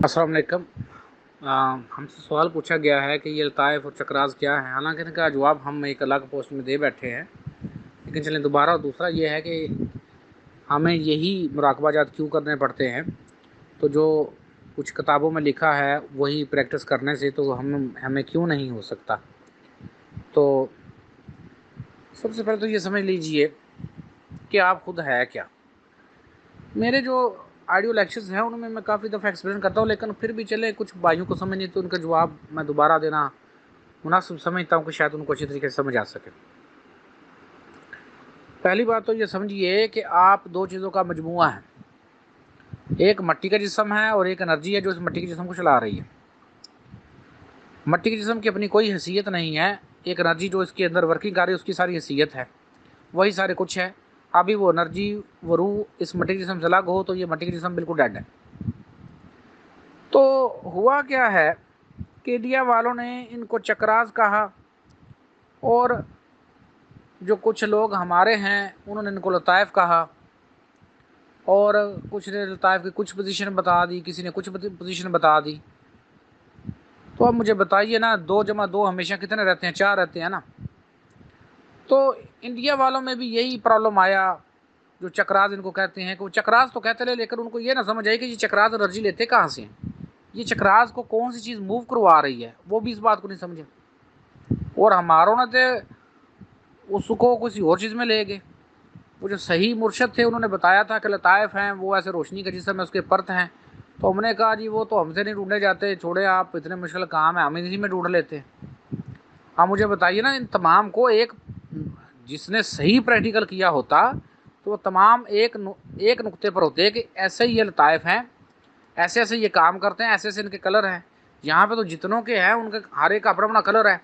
अस्सलाम वालेकुम। हमसे सवाल पूछा गया है कि ये लताइफ और चक्रास क्या है। हालांकि इनका जवाब हम एक अलग पोस्ट में दे बैठे हैं, लेकिन चलें दोबारा। दूसरा ये है कि हमें यही मुराकबाजात क्यों करने पड़ते हैं। तो जो कुछ किताबों में लिखा है वही प्रैक्टिस करने से तो हमें क्यों नहीं हो सकता। तो सबसे पहले तो ये समझ लीजिए कि आप खुद है क्या। मेरे जो ऑडियो लेक्चर्स हैं उनमें मैं काफ़ी दफ़ा एक्सप्लेन करता हूँ, लेकिन फिर भी चले कुछ भाइयों को समझ नहीं तो उनका जवाब मैं दोबारा देना मुनासिब समझता हूँ कि शायद उनको अच्छी तरीके से समझ आ सके। पहली बात तो ये समझिए कि आप दो चीज़ों का मजमूआ है। एक मट्टी का जिस्म है और एक एनर्जी है जो इस मट्टी के जिस्म को चला रही है। मट्टी के जिस्म की अपनी कोई हैसियत नहीं है। एक एनर्जी जो इसके अंदर वर्किंग कर रही है उसकी सारी हैसियत है, वही सारे कुछ है। अभी वो एनर्जी वो रूह इस मट्टी के जिस्म से अलग हो तो ये मट्टी के जिस्म बिल्कुल डेड है। तो हुआ क्या है कि इंडिया वालों ने इनको चक्रास कहा, और जो कुछ लोग हमारे हैं उन्होंने इनको लताइफ कहा, और कुछ ने लताइफ की कुछ पोजीशन बता दी, किसी ने कुछ पोजीशन बता दी। तो अब मुझे बताइए ना, 2 + 2 हमेशा कितने रहते हैं? 4 रहते हैं ना। तो इंडिया वालों में भी यही प्रॉब्लम आया। जो चक्रास इनको कहते हैं कि वो चक्रास तो कहते रहे, लेकिन उनको ये ना समझ आई कि ये चक्रास एनर्जी लेते कहाँ से हैं, ये चक्रास को कौन सी चीज़ मूव करवा रही है, वो भी इस बात को नहीं समझे। और हमारों ने तो उसको किसी और चीज़ में ले गए। वो जो सही मुर्शद थे उन्होंने बताया था कि लताइफ हैं वो ऐसे रोशनी के जिस्म है, उसके परत हैं। तो हमने कहा जी वो तो हमसे नहीं ढूंढे जाते, छोड़े आप, इतने मुश्किल काम है, हम इसी में ढूंढ लेते हैं। आप मुझे बताइए ना, इन तमाम को एक जिसने सही प्रैक्टिकल किया होता तो वो तमाम एक नुक्ते पर होते कि ऐसे ही ये लताइफ हैं, ऐसे ऐसे ये काम करते हैं, ऐसे ऐसे इनके कलर हैं। यहाँ पे तो जितनों के हैं उनके हर एक का अपना अपना कलर है,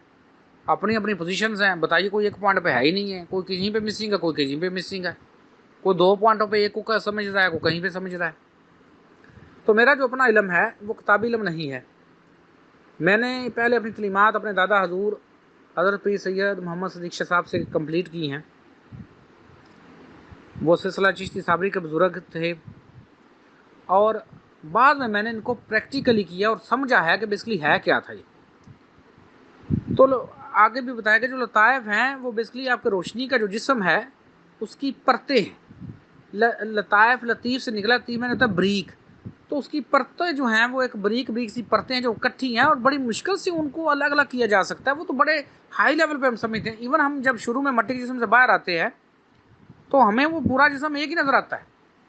अपनी अपनी पोजीशंस हैं। बताइए कोई एक पॉइंट पे है ही नहीं है, कोई कहीं पे मिसिंग है, कोई कहीं पे मिसिंग है, कोई 2 पॉइंटों पे एक को समझ रहा है, कोई कहीं पे समझ रहा है। तो मेरा जो अपना इल्म है वो किताबी इल्म नहीं है। मैंने पहले अपनी तलीमात अपने दादा हजूर हज़रत पीर सैयद मोहम्मद सदीक शाह साहब से कंप्लीट की हैं। वो सिलसिला चिश्ती साबरी के बुजुर्ग थे, और बाद में मैंने इनको प्रैक्टिकली किया और समझा है कि बेसिकली है क्या था ये। तो आगे भी बताया कि जो लताइफ हैं वो बेसिकली आपके रोशनी का जो जिस्म है उसकी परतें हैं। लताइफ लतीफ़ से निकला, लतीफ़ मैंने होता ब्रीक, तो उसकी परतें जो हैं वो एक बरीक बरीक सी परतें हैं जो इकट्ठी हैं, और बड़ी मुश्किल से उनको अलग अलग किया जा सकता है। वो तो बड़े हाई लेवल पे हम समझते हैं। इवन हम जब शुरू में मट्टी के जिस्म से बाहर आते हैं तो हमें वो पूरा जिस्म एक ही नज़र आता है,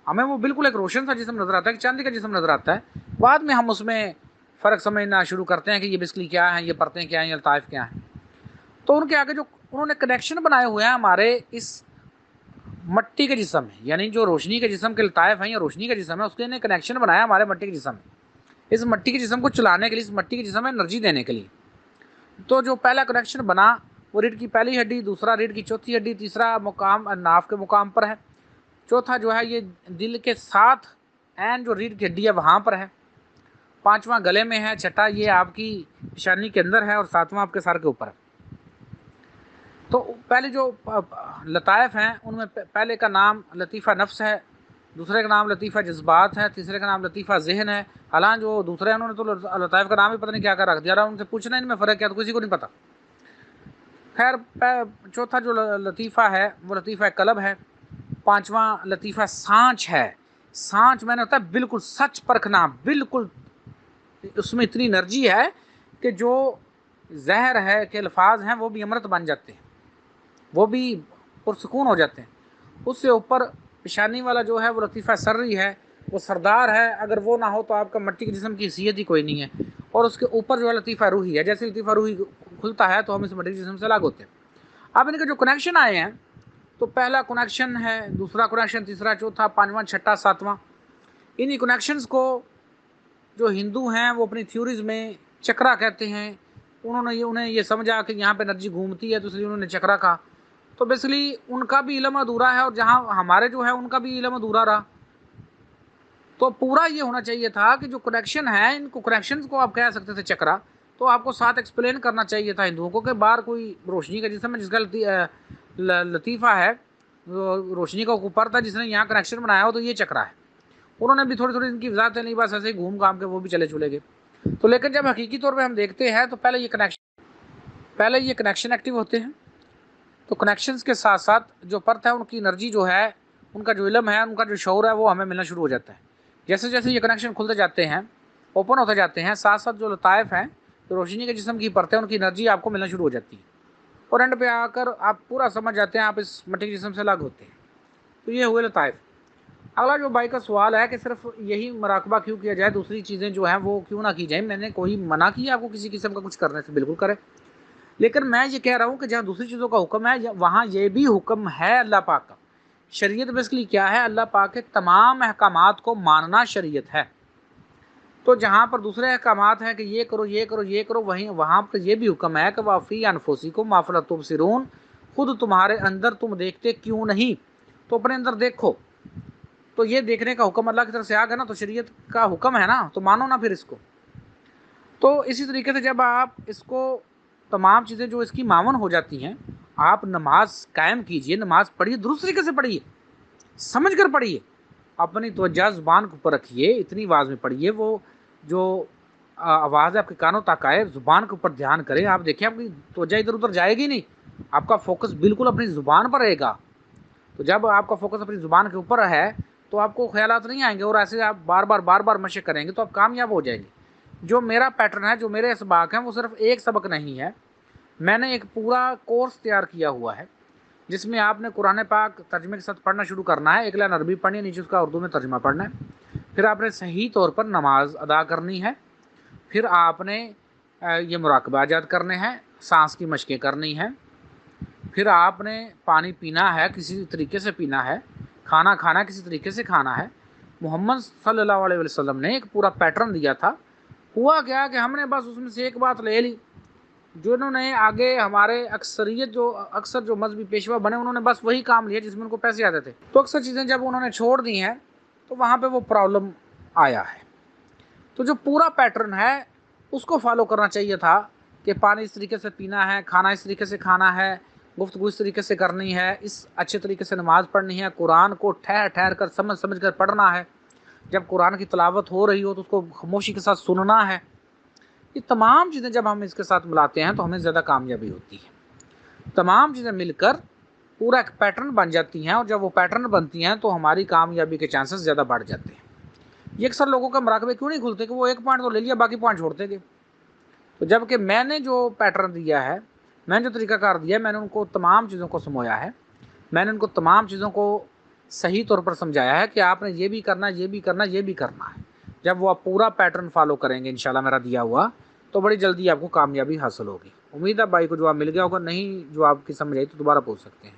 हमें वो बिल्कुल एक रोशन सा जिस्म नज़र आता है, चांदी का जिस्म नज़र आता है। बाद में हम उसमें फ़र्क समझना शुरू करते हैं कि ये बेसिकली क्या है, ये परतें क्या हैं, ये लताइफ क्या हैं। तो उनके आगे जो उन्होंने कनेक्शन बनाए हुए हैं हमारे इस मट्टी के जिस्म है, यानी जो रोशनी के जिस्म के लताइफ हैं या रोशनी का जिस्म है, उसके ने कनेक्शन बनाया हमारे मट्टी के जिस्म में। इस मट्टी के जिस्म को चलाने के लिए, इस मट्टी के जिस्म में एनर्जी देने के लिए। तो जो पहला कनेक्शन बना वो रीढ़ की पहली हड्डी, दूसरा रीढ़ की चौथी हड्डी, तीसरा मुकाम नाफ के मुकाम पर है, चौथा जो है ये दिल के साथ एंड जो रीढ़ की हड्डी है वहाँ पर है, पाँचवा गले में है, छठा ये आपकी पेशानी के अंदर है, और सातवां आपके सर के ऊपर है। तो पहले जो लताइफ हैं उनमें पहले का नाम लतीफ़ा नफ्स है, दूसरे का नाम लतीफ़ा जज्बात है, तीसरे का नाम लतीफ़ा ज़हन है। हालांकि जो दूसरे हैं उन्होंने तो लताइफ का नाम ही पता नहीं क्या क्या रख दिया, उनसे पूछना इनमें फ़र्क क्या तो किसी को नहीं पता। खैर चौथा जो लतीफ़ा है वो लतीफ़ा कलब है, पाँचवा लतीफ़ा सांच है। सांच मैंने होता है बिल्कुल सच परखना, बिल्कुल उसमें इतनी एनर्जी है कि जो जहर है के अल्फाज हैं वो भी अमृत बन जाते हैं, वो भी पुरसकून हो जाते हैं। उससे ऊपर पेशानी वाला जो है वो लतीफ़ा सर्री है, वो सरदार है, अगर वो ना हो तो आपका मट्टी के जिस्म की हैसियत ही कोई नहीं है। और उसके ऊपर जो है लतीफ़ा रूही है, जैसे लतीफ़ा रूही खुलता है तो हम इस मट्टी के जिस्म से अलग होते हैं। अब इनके जो कनेक्शन आए हैं, तो पहला कनेक्शन है, दूसरा कनेक्शन, तीसरा, चौथा, पाँचवा, छठा, सातवां। इन्हीं कनेक्शंस को जो हिंदू हैं वो अपनी थ्योरीज में चक्रा कहते हैं। उन्हें ये समझा कि यहाँ पे एनर्जी घूमती है तो इसलिए उन्होंने चक्रा कहा। तो बेसिकली उनका भी इल्म अधूरा है, और जहाँ हमारे जो है उनका भी इल्म अधूरा रहा। तो पूरा ये होना चाहिए था कि जो कनेक्शन है, इनको कनेक्शंस को आप कह सकते थे चक्रा, तो आपको साथ एक्सप्लेन करना चाहिए था हिंदुओं को कि बाहर कोई रोशनी का जिस्म है जिसका लतीफ़ा है, रोशनी का ऊपर था, जिसने यहाँ कनेक्शन बनाया हो तो ये चक्रा है। انہوں نے بھی تھوڑی تھوڑی ان کی وضاحتیں لی، بس ایسے ہی گھوم گھام کے وہ بھی چلے چلے گئے. تو لیکن جب حقیقی طور پہ ہم دیکھتے ہیں تو پہلے یہ کنیکشن ایکٹیو ہوتے ہیں. تو کنیکشنز کے ساتھ ساتھ جو پرت ہے ان کی انرجی جو ہے، ان کا جو علم ہے، ان کا جو شعور ہے، وہ ہمیں ملنا شروع ہو جاتا ہے. جیسے جیسے یہ کنیکشن کھلتے جاتے ہیں، اوپن ہوتے جاتے ہیں، ساتھ ساتھ جو لطائف ہیں، جو روشنی کے جسم کی پرتیں، ان کی انرجی آپ کو ملنا شروع ہو جاتی ہے، اور اینڈ پہ آ کر آپ پورا سمجھ جاتے ہیں آپ اس مٹی کے جسم سے الگ ہوتے ہیں. تو یہ ہوئے لطائف. اگلا جو بھائی کا سوال ہے کہ صرف یہی مراقبہ کیوں کیا جائے، دوسری چیزیں جو ہیں وہ کیوں نہ کی جائیں. میں نے کوئی منع کیا آپ کو کسی قسم کا کچھ کرنے سے؟ بالکل کرے. لیکن میں یہ کہہ رہا ہوں کہ جہاں دوسری چیزوں کا حکم ہے وہاں یہ بھی حکم ہے اللہ پاک کا. شریعت بیسکلی کیا ہے؟ اللہ پاک کے تمام احکامات کو ماننا شریعت ہے. تو جہاں پر دوسرے احکامات ہیں کہ یہ کرو یہ کرو یہ کرو، وہاں پر یہ بھی حکم ہے کہ وافی انفسکم ما لا تبصرون، خود تمہارے اندر تم دیکھتے کیوں نہیں، تو اپنے اندر دیکھو. تو یہ دیکھنے کا حکم اللہ کی طرف سے آ گیا نا، تو شریعت کا حکم ہے نا، تو مانو نا پھر اس کو. تو اسی طریقے سے جب آپ اس کو تمام چیزیں جو اس کی معاون ہو جاتی ہیں، آپ نماز قائم کیجئے، نماز پڑھیے، درست طریقے سے پڑھیے، سمجھ کر پڑھیے، اپنی توجہ زبان کے اوپر رکھیے، اتنی آواز میں پڑھیے وہ جو آواز آپ کے کانوں تک آئے، زبان کے اوپر دھیان کریں. آپ دیکھیں آپ کی توجہ ادھر ادھر جائے گی نہیں، آپ کا فوکس بالکل اپنی زبان پر رہے گا. تو جب آپ کا فوکس اپنی زبان کے اوپر ہے تو آپ کو خیالات نہیں آئیں گے، اور ایسے آپ بار بار مشق کریں گے تو آپ کامیاب ہو جائیں گے. جو میرا پیٹرن ہے، جو میرے اسباق ہیں، وہ صرف ایک سبق نہیں ہے. میں نے ایک پورا کورس تیار کیا ہوا ہے جس میں آپ نے قرآن پاک ترجمے کے ساتھ پڑھنا شروع کرنا ہے. ایک لائن عربی پڑھنی ہے، نیچے اس کا اردو میں ترجمہ پڑھنا ہے. پھر آپ نے صحیح طور پر نماز ادا کرنی ہے. پھر آپ نے یہ مراقبہ جات کرنے ہیں، سانس کی مشقیں کرنی ہیں. پھر آپ نے پانی پینا ہے، کسی طریقے سے پینا ہے. کھانا کھانا کسی طریقے سے کھانا ہے. محمد صلی اللہ علیہ وسلم نے ایک پورا پیٹرن دیا تھا. ہوا کیا کہ ہم نے بس اس میں سے ایک بات لے لی. جو انہوں نے آگے ہمارے اکثر جو مذہبی پیشوا بنے، انہوں نے بس وہی کام لیا جس میں ان کو پیسے آتے تھے. تو اکثر چیزیں جب انہوں نے چھوڑ دی ہیں تو وہاں پہ وہ پرابلم آیا ہے. تو جو پورا پیٹرن ہے اس کو فالو کرنا چاہیے تھا کہ پانی اس طریقے سے پینا ہے، کھانا اس طریقے سے کھانا ہے، گفتگو اس طریقے سے کرنی ہے، اس اچھے طریقے سے نماز پڑھنی ہے، قرآن کو ٹھہر کر سمجھ کر پڑھنا ہے. جب قرآن کی تلاوت ہو رہی ہو تو اس کو خاموشی کے ساتھ سننا ہے. یہ تمام چیزیں جب ہم اس کے ساتھ ملاتے ہیں تو ہمیں زیادہ کامیابی ہوتی ہے. تمام چیزیں مل کر پورا ایک پیٹرن بن جاتی ہیں، اور جب وہ پیٹرن بنتی ہیں تو ہماری کامیابی کے چانسز زیادہ بڑھ جاتے ہیں. یہ اکثر لوگوں کا مراقبے کیوں نہیں کھلتے کہ وہ ایک پوائنٹ تو لے لیا، باقی پوائنٹ چھوڑتے گئے. تو جب کہ میں نے جو پیٹرن دیا ہے، میں نے جو طریقہ کار دیا ہے، میں نے ان کو تمام چیزوں کو سمویا ہے. میں نے ان کو تمام چیزوں کو صحیح طور پر سمجھایا ہے کہ آپ نے یہ بھی کرنا، یہ بھی کرنا، یہ بھی کرنا ہے. جب وہ آپ پورا پیٹرن فالو کریں گے انشاءاللہ میرا دیا ہوا، تو بڑی جلدی آپ کو کامیابی حاصل ہوگی. امید ہے بھائی کو جواب مل گیا ہوگا. نہیں جواب کی سمجھ آئی تو دوبارہ پوچھ سکتے ہیں.